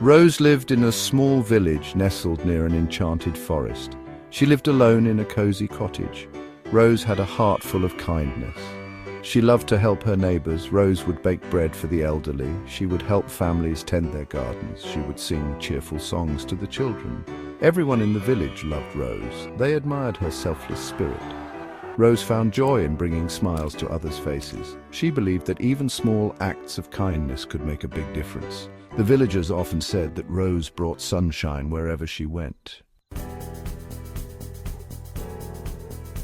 Rose lived in a small village nestled near an enchanted forest. She lived alone in a cozy cottage. Rose had a heart full of kindness. She loved to help her neighbors. Rose would bake bread for the elderly. She would help families tend their gardens. She would sing cheerful songs to the children. Everyone in the village loved Rose. They admired her selfless spirit. Rose found joy in bringing smiles to others' faces. She believed that even small acts of kindness could make a big difference. The villagers often said that Rose brought sunshine wherever she went.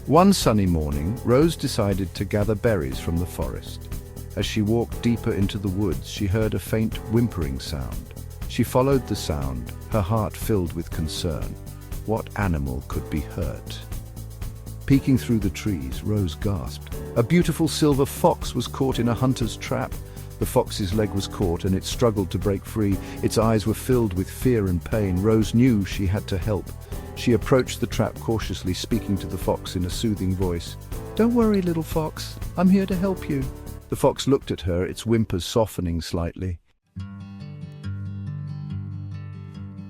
One sunny morning, Rose decided to gather berries from the forest. As she walked deeper into the woods, she heard a faint whimpering sound. She followed the sound, her heart filled with concern. What animal could be hurt? Peeking through the trees, Rose gasped. A beautiful silver fox was caught in a hunter's trap. The fox's leg was caught and it struggled to break free. Its eyes were filled with fear and pain. Rose knew she had to help. She approached the trap cautiously, speaking to the fox in a soothing voice. "Don't worry, little fox. I'm here to help you." The fox looked at her, its whimpers softening slightly.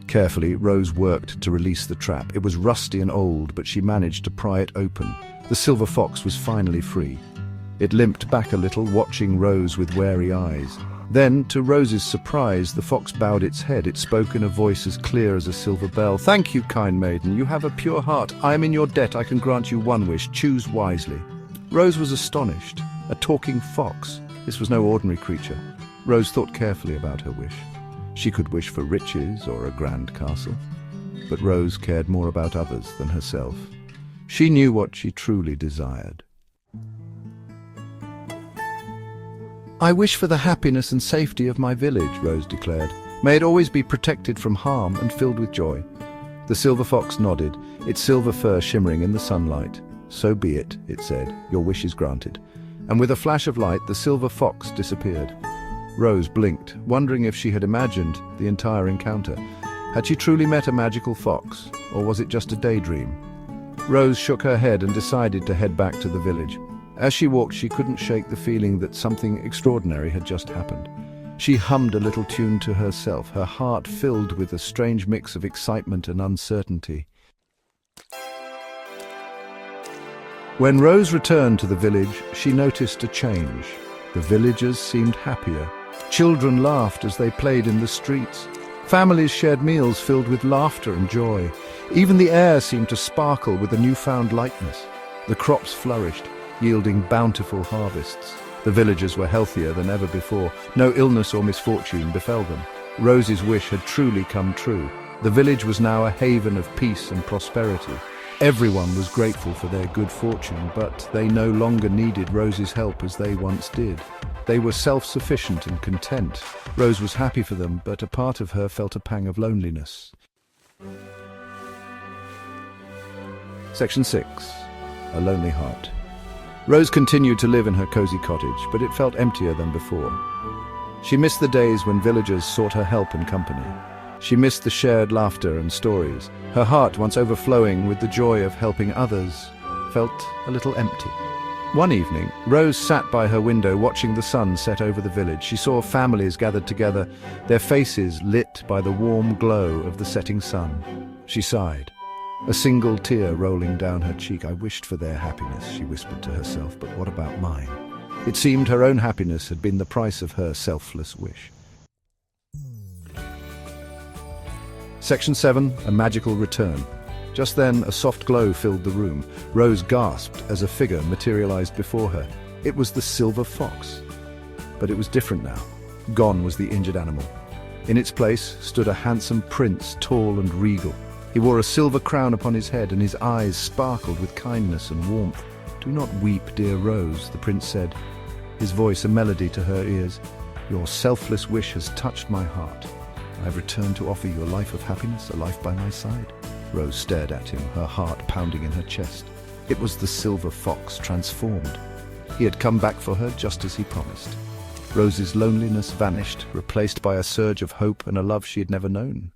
Carefully, Rose worked to release the trap. It was rusty and old, but she managed to pry it open. The silver fox was finally free. It limped back a little, watching Rose with wary eyes. Then, to Rose's surprise, the fox bowed its head. It spoke in a voice as clear as a silver bell. "Thank you, kind maiden. You have a pure heart. I am in your debt. I can grant you one wish. Choose wisely." Rose was astonished. A talking fox. This was no ordinary creature. Rose thought carefully about her wish. She could wish for riches or a grand castle. But Rose cared more about others than herself. She knew what she truly desired. "I wish for the happiness and safety of my village," Rose declared. "May it always be protected from harm and filled with joy." The silver fox nodded, its silver fur shimmering in the sunlight. "So be it," it said. "Your wish is granted." And with a flash of light, the silver fox disappeared. Rose blinked, wondering if she had imagined the entire encounter. Had she truly met a magical fox, or was it just a daydream? Rose shook her head and decided to head back to the village. As she walked, she couldn't shake the feeling that something extraordinary had just happened. She hummed a little tune to herself, her heart filled with a strange mix of excitement and uncertainty. When Rose returned to the village, she noticed a change. The villagers seemed happier. Children laughed as they played in the streets. Families shared meals filled with laughter and joy. Even the air seemed to sparkle with a newfound lightness. The crops flourished, yielding bountiful harvests. The villagers were healthier than ever before. No illness or misfortune befell them. Rose's wish had truly come true. The village was now a haven of peace and prosperity. Everyone was grateful for their good fortune, but they no longer needed Rose's help as they once did. They were self-sufficient and content. Rose was happy for them, but a part of her felt a pang of loneliness. Section 6. A Lonely Heart. Rose continued to live in her cozy cottage, but it felt emptier than before. She missed the days when villagers sought her help and company. She missed the shared laughter and stories. Her heart, once overflowing with the joy of helping others, felt a little empty. One evening, Rose sat by her window watching the sun set over the village. She saw families gathered together, their faces lit by the warm glow of the setting sun. She sighed, a single tear rolling down her cheek. "I wished for their happiness," she whispered to herself, "but what about mine?" It seemed her own happiness had been the price of her selfless wish. Section 7. A Magical Return. Just then, a soft glow filled the room. Rose gasped as a figure materialized before her. It was the silver fox. But it was different now. Gone was the injured animal. In its place stood a handsome prince, tall and regal. He wore a silver crown upon his head, and his eyes sparkled with kindness and warmth. "Do not weep, dear Rose," the prince said, his voice a melody to her ears. "Your selfless wish has touched my heart. I have returned to offer you a life of happiness, a life by my side." Rose stared at him, her heart pounding in her chest. It was the silver fox transformed. He had come back for her just as he promised. Rose's loneliness vanished, replaced by a surge of hope and a love she had never known.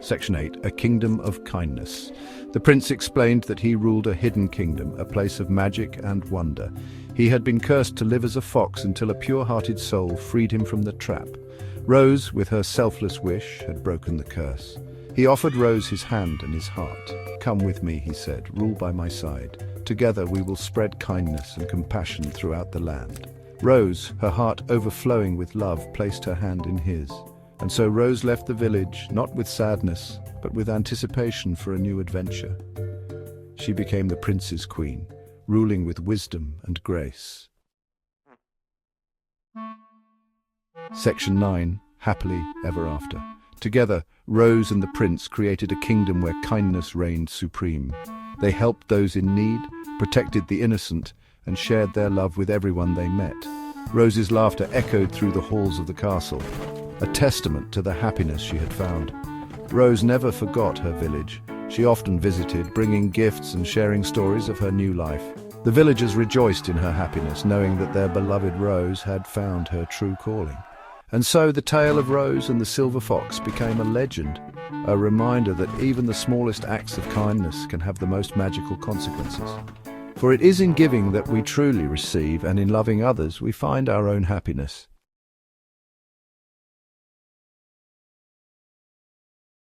Section 8. A Kingdom of Kindness. The prince explained that he ruled a hidden kingdom, a place of magic and wonder. He had been cursed to live as a fox until a pure-hearted soul freed him from the trap. Rose, with her selfless wish, had broken the curse. He offered Rose his hand and his heart. "Come with me," he said, "rule by my side. Together we will spread kindness and compassion throughout the land." Rose, her heart overflowing with love, placed her hand in his. And so Rose left the village, not with sadness, but with anticipation for a new adventure. She became the prince's queen, ruling with wisdom and grace. Section 9. Happily Ever After. Together, Rose and the prince created a kingdom where kindness reigned supreme. They helped those in need, protected the innocent, and shared their love with everyone they met. Rose's laughter echoed through the halls of the castle, a testament to the happiness she had found. Rose never forgot her village. She often visited, bringing gifts and sharing stories of her new life. The villagers rejoiced in her happiness, knowing that their beloved Rose had found her true calling. And so the tale of Rose and the silver fox became a legend, a reminder that even the smallest acts of kindness can have the most magical consequences. For it is in giving that we truly receive, and in loving others we find our own happiness.